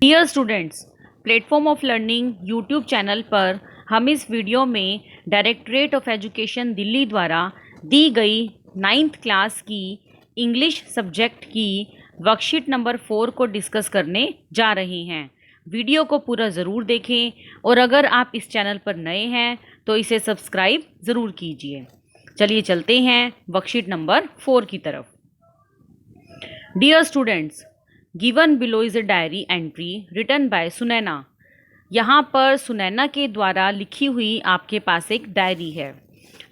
Dear students, platform of learning YouTube channel पर हम इस वीडियो में डायरेक्टरेट ऑफ एजुकेशन दिल्ली द्वारा दी गई 9th क्लास की इंग्लिश सब्जेक्ट की वर्कशीट नंबर 4 को डिस्कस करने जा रहे हैं। वीडियो को पूरा ज़रूर देखें और अगर आप इस चैनल पर नए हैं तो इसे सब्सक्राइब ज़रूर कीजिए। चलिए चलते हैं वर्कशीट नंबर 4 की तरफ। Dear students, given below is a diary entry written by Sunaina. यहाँ पर सुनैना के द्वारा लिखी हुई आपके पास एक डायरी है।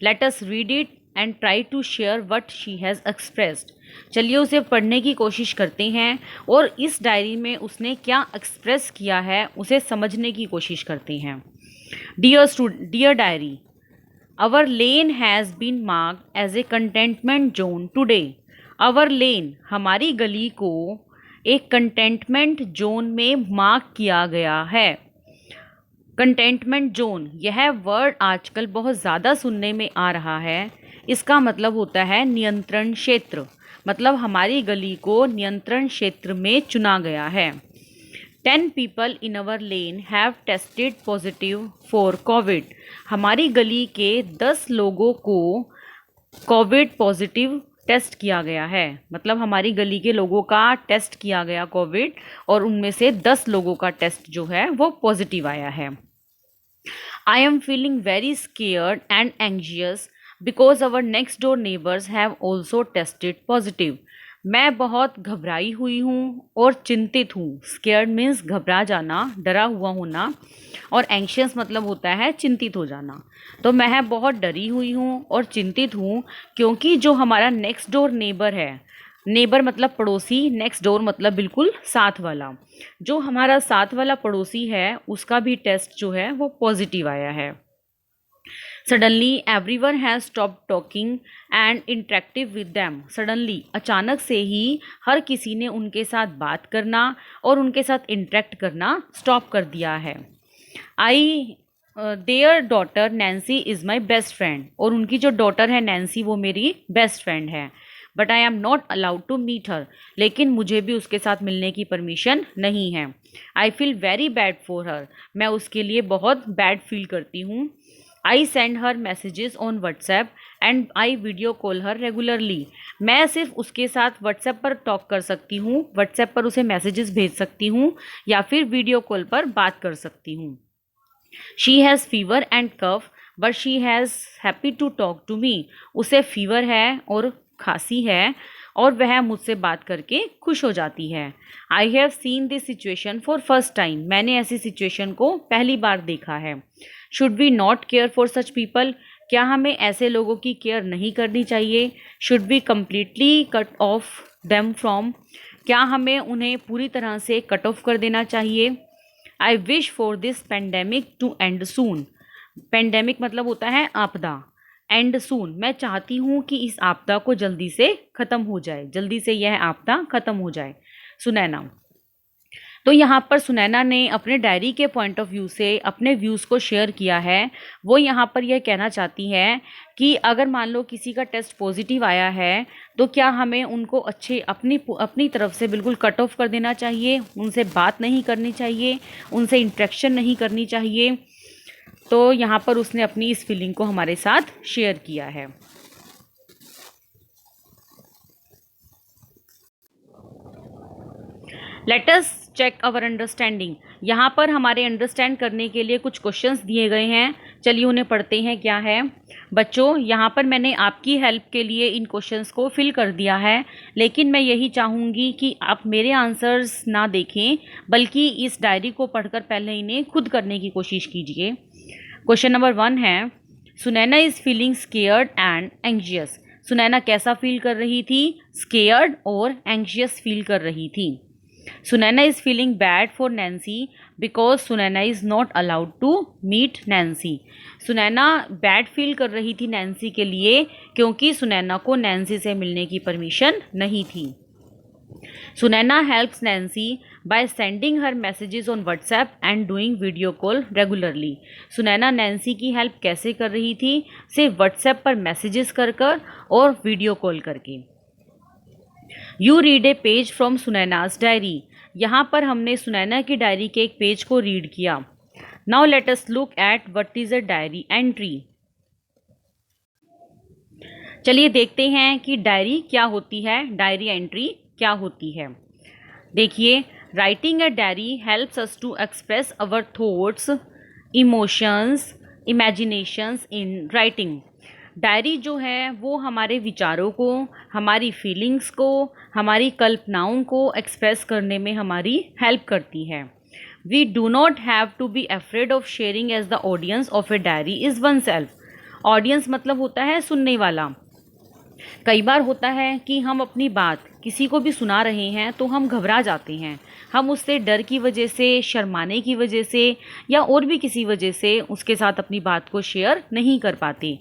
Let us read it and try to share what she has expressed. चलिए उसे पढ़ने की कोशिश करते हैं और इस डायरी में उसने क्या एक्सप्रेस किया है उसे समझने की कोशिश करते हैं। Dear diary, our lane has been marked as a containment zone today. Our lane, हमारी गली को एक कंटेंटमेंट जोन में मार्क किया गया है। कंटेंटमेंट जोन, यह वर्ड आजकल बहुत ज़्यादा सुनने में आ रहा है। इसका मतलब होता है नियंत्रण क्षेत्र, मतलब हमारी गली को नियंत्रण क्षेत्र में चुना गया है। 10 people in our lane have tested positive for Covid. हमारी गली के 10 लोगों को कोविड पॉजिटिव टेस्ट किया गया है, मतलब हमारी गली के लोगों का टेस्ट किया गया कोविड और उनमें से 10 लोगों का टेस्ट जो है वो पॉजिटिव आया है। I am feeling very scared and anxious because our next door neighbours have also tested positive. मैं बहुत घबराई हुई हूँ और चिंतित हूँ। स्केयर्ड मीन्स घबरा जाना, डरा हुआ होना, और एंशियस मतलब होता है चिंतित हो जाना। तो मैं बहुत डरी हुई हूँ और चिंतित हूँ क्योंकि जो हमारा नेक्स्ट डोर नेबर है, नेबर मतलब पड़ोसी, नेक्स्ट डोर मतलब बिल्कुल साथ वाला, जो हमारा साथ वाला पड़ोसी है उसका भी टेस्ट जो है वो पॉजिटिव आया है। Suddenly everyone has stop talking and interactive with them. Suddenly, अचानक से ही हर किसी ने उनके साथ बात करना और उनके साथ इंटरेक्ट करना स्टॉप कर दिया है। Their daughter Nancy is my best friend, और उनकी जो डॉटर है नैन्सी वो मेरी बेस्ट फ्रेंड है। But I am not allowed to meet her, लेकिन मुझे भी उसके साथ मिलने की परमिशन नहीं है। I feel very bad for her, मैं उसके लिए बहुत बैड फील करती हूँ। I send her messages on WhatsApp and I video call her regularly. मैं सिर्फ उसके साथ व्हाट्सएप पर टॉक कर सकती हूँ, व्हाट्सएप पर उसे मैसेजेस भेज सकती हूँ या फिर वीडियो कॉल पर बात कर सकती हूँ। She has fever and cough but she has happy to talk to me. उसे फीवर है और खांसी है और वह मुझसे बात करके खुश हो जाती है। I have seen this situation for first time, मैंने ऐसी सिचुएशन को पहली बार देखा है। Should we not care for such people, क्या हमें ऐसे लोगों की केयर नहीं करनी चाहिए। Should we completely cut off them from, क्या हमें उन्हें पूरी तरह से कट ऑफ कर देना चाहिए। I wish for this pandemic to end soon. Pandemic मतलब होता है आपदा, एंड सून, मैं चाहती हूँ कि इस आपदा को जल्दी से ख़त्म हो जाए, जल्दी से यह आपदा ख़त्म हो जाए। सुनैना, तो यहाँ पर सुनैना ने अपने डायरी के पॉइंट ऑफ व्यू से अपने व्यूज़ को शेयर किया है। वो यहाँ पर यह कहना चाहती है कि अगर मान लो किसी का टेस्ट पॉजिटिव आया है तो क्या हमें उनको अपनी तरफ से बिल्कुल कट ऑफ कर देना चाहिए, उनसे बात नहीं करनी चाहिए, उनसे इंटरेक्शन नहीं करनी चाहिए। तो यहाँ पर उसने अपनी इस फीलिंग को हमारे साथ शेयर किया है। Let us check our understanding. यहाँ पर हमारे अंडरस्टैंड करने के लिए कुछ क्वेश्चंस दिए गए हैं, चलिए उन्हें पढ़ते हैं। क्या है बच्चों, यहाँ पर मैंने आपकी हेल्प के लिए इन क्वेश्चंस को फिल कर दिया है, लेकिन मैं यही चाहूँगी कि आप मेरे आंसर्स ना देखें बल्कि इस डायरी को पढ़कर पहले इन्हें खुद करने की कोशिश कीजिए। क्वेश्चन नंबर 1 है, Sunaina is feeling scared and anxious. Sunaina कैसा फील कर रही थी, स्केयर्ड और एंग्जियस फील कर रही थी। Sunaina is feeling bad for Nancy because Sunaina is not allowed to meet Nancy. Sunaina bad feel कर रही थी नैन्सी के लिए क्योंकि सुनैना को नैन्सी से मिलने की परमिशन नहीं थी। Sunaina helps Nancy by sending her messages on WhatsApp and doing video call regularly. Sunaina Nancy की हेल्प कैसे कर रही थी, सिर्फ व्हाट्सएप पर मैसेजेस कर और वीडियो कॉल करके। You read a page from Sunaina's diary. यहाँ पर हमने सुनैना की डायरी के एक पेज को रीड किया। Now let us look at what is a diary entry. चलिए देखते हैं कि डायरी क्या होती है, डायरी एंट्री क्या होती है। देखिए, writing a diary helps us to express our thoughts, emotions, imaginations in writing. Diary जो है वो हमारे विचारों को, हमारी फीलिंग्स को, हमारी कल्पनाओं को एक्सप्रेस करने में हमारी हेल्प करती है। We do not have to be afraid of sharing as the audience of a diary is one self. Audience मतलब होता है सुनने वाला। कई बार होता है कि हम अपनी बात किसी को भी सुना रहे हैं तो हम घबरा जाते हैं। हम उससे डर की वजह से, शर्माने की वजह से या और भी किसी वजह से उसके साथ अपनी बात को शेयर नहीं कर पाते।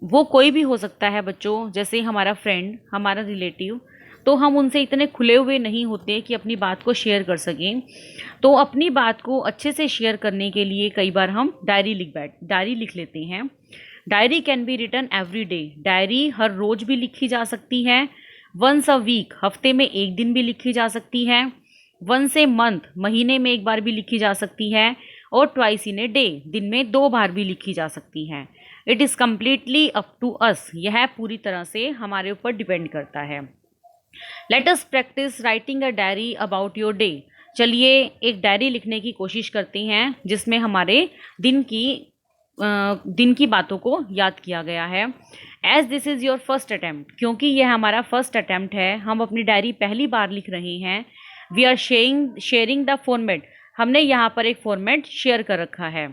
वो कोई भी हो सकता है बच्चों, जैसे हमारा फ्रेंड, हमारा रिलेटिव, तो हम उनसे इतने खुले हुए नहीं होते कि अपनी बात को शेयर कर सकें। तो अपनी बात को अच्छे से शेयर करने के लिए कई बार हम डायरी लिख लेते हैं। Diary can be written every day. Diary हर रोज़ भी लिखी जा सकती है। वंस अ वीक, हफ्ते में एक दिन भी लिखी जा सकती है। वंस ए मंथ, महीने में एक बार भी लिखी जा सकती है। और ट्वाइस इन ए डे, दिन में 2 बार भी लिखी जा सकती है। It is completely up to us. यह पूरी तरह से हमारे ऊपर डिपेंड करता है। Let us practise writing a diary about your day. चलिए एक डायरी लिखने की कोशिश करते हैं जिसमें हमारे दिन की बातों को याद किया गया है। As this is your first attempt, क्योंकि यह हमारा फर्स्ट अटैम्प्ट है, हम अपनी डायरी पहली बार लिख रहे हैं। We are sharing the format. हमने यहाँ पर एक फॉर्मेट शेयर कर रखा है।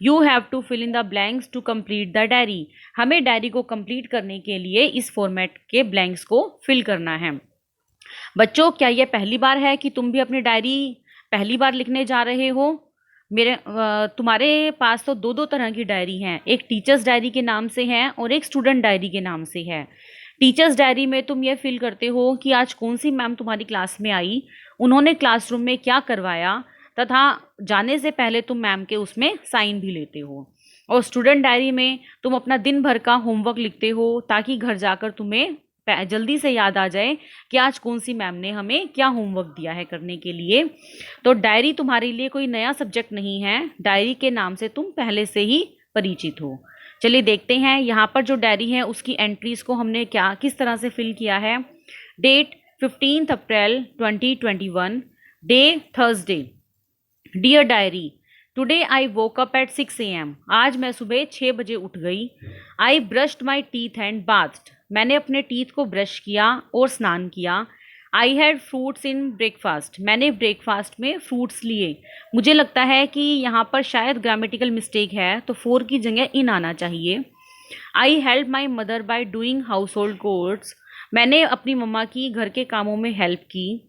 You have to fill in the blanks to complete the diary. हमें डायरी को कंप्लीट करने के लिए इस फॉर्मेट के ब्लैंक्स को फिल करना है। बच्चों, क्या यह पहली बार है कि तुम भी अपनी डायरी पहली बार लिखने जा रहे हो? तुम्हारे पास तो 2 तरह की डायरी हैं। एक टीचर्स डायरी के नाम से है और एक स्टूडेंट डायरी के नाम से है। टीचर्स डायरी में तुम ये फिल करते हो कि आज कौन सी मैम तुम्हारी क्लास में आई, उन्होंने क्लासरूम में क्या करवाया, तथा जाने से पहले तुम मैम के उसमें साइन भी लेते हो। और स्टूडेंट डायरी में तुम अपना दिन भर का होमवर्क लिखते हो ताकि घर जाकर तुम्हें जल्दी से याद आ जाए कि आज कौन सी मैम ने हमें क्या होमवर्क दिया है करने के लिए। तो डायरी तुम्हारे लिए कोई नया सब्जेक्ट नहीं है। डायरी के नाम से तुम पहले से ही परिचित हो। चलिए देखते हैं यहाँ पर जो डायरी है उसकी एंट्रीज को हमने किस तरह से फिल किया है। Date 15 April 2021, day Thursday. Dear diary, today I woke up at 6 AM। आज मैं सुबह 6 बजे उठ गई। I brushed my teeth and bathed. मैंने अपने टीथ को ब्रश किया और स्नान किया। I had fruits in breakfast. मैंने ब्रेकफास्ट में फ्रूट्स लिए। मुझे लगता है कि यहाँ पर शायद ग्रामेटिकल मिस्टेक है, तो 4 की जगह इन आना चाहिए। I help my mother by doing house hold course. मैंने अपनी मम्मा की घर के कामों में हेल्प की।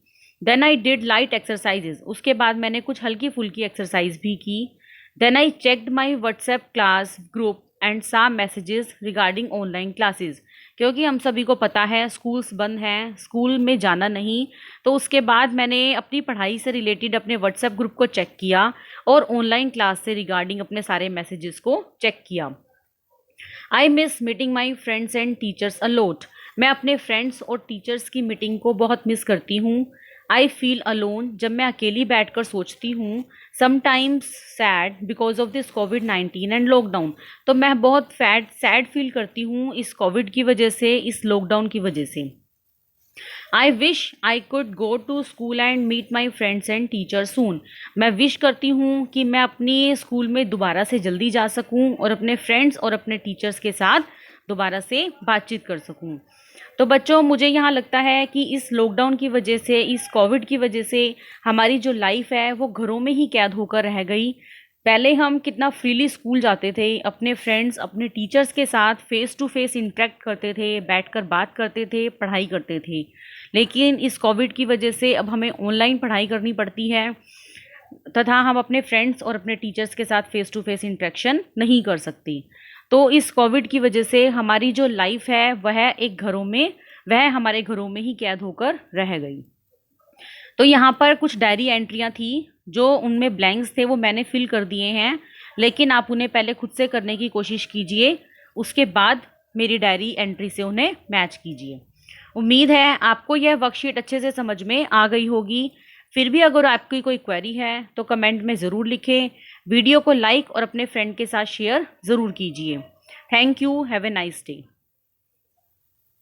Then I did light exercises. उसके बाद मैंने कुछ हल्की फुल्की एक्सरसाइज भी की। Then I checked my WhatsApp class group and saw messages regarding online classes. क्योंकि हम सभी को पता है स्कूल्स बंद हैं, स्कूल में जाना नहीं, तो उसके बाद मैंने अपनी पढ़ाई से रिलेटेड अपने व्हाट्सएप ग्रुप को चेक किया और ऑनलाइन क्लास से रिगार्डिंग अपने सारे मैसेजेस को चेक किया। I miss meeting my friends and teachers a lot. मैं अपने फ्रेंड्स और टीचर्स की मीटिंग को बहुत मिस करती हूँ। I feel alone. जब मैं अकेली बैठकर सोचती हूँ। Sometimes sad because of this covid and lockdown. तो मैं बहुत सैड फील करती हूँ इस कोविड की वजह से, इस लॉकडाउन की वजह से। I wish I could go to school and meet my friends and teacher soon. मैं विश करती हूँ कि मैं अपनी स्कूल में दोबारा से जल्दी जा सकूँ और अपने फ्रेंड्स और अपने टीचर्स के साथ दोबारा से बातचीत कर सकूँ। तो बच्चों, मुझे यहाँ लगता है कि इस लॉकडाउन की वजह से, इस कोविड की वजह से हमारी जो लाइफ है वो घरों में ही कैद होकर रह गई। पहले हम कितना फ्रीली स्कूल जाते थे, अपने फ्रेंड्स, अपने टीचर्स के साथ फेस टू फेस इंटरेक्ट करते थे, बैठकर बात करते थे, पढ़ाई करते थे। लेकिन इस कोविड की वजह से अब हमें ऑनलाइन पढ़ाई करनी पड़ती है तथा हम अपने फ्रेंड्स और अपने टीचर्स के साथ फेस टू फेस इंटरेक्शन नहीं कर सकते। तो इस कोविड की वजह से हमारी जो लाइफ है वह हमारे घरों में ही कैद होकर रह गई। तो यहाँ पर कुछ डायरी एंट्रियाँ थी, जो उनमें ब्लैंक्स थे वो मैंने फिल कर दिए हैं, लेकिन आप उन्हें पहले खुद से करने की कोशिश कीजिए, उसके बाद मेरी डायरी एंट्री से उन्हें मैच कीजिए। उम्मीद है आपको यह वर्कशीट अच्छे से समझ में आ गई होगी। फिर भी अगर आपकी कोई क्वेरी है तो कमेंट में ज़रूर लिखें। वीडियो को लाइक और अपने फ्रेंड के साथ शेयर ज़रूर कीजिए। Thank you. Have a nice day.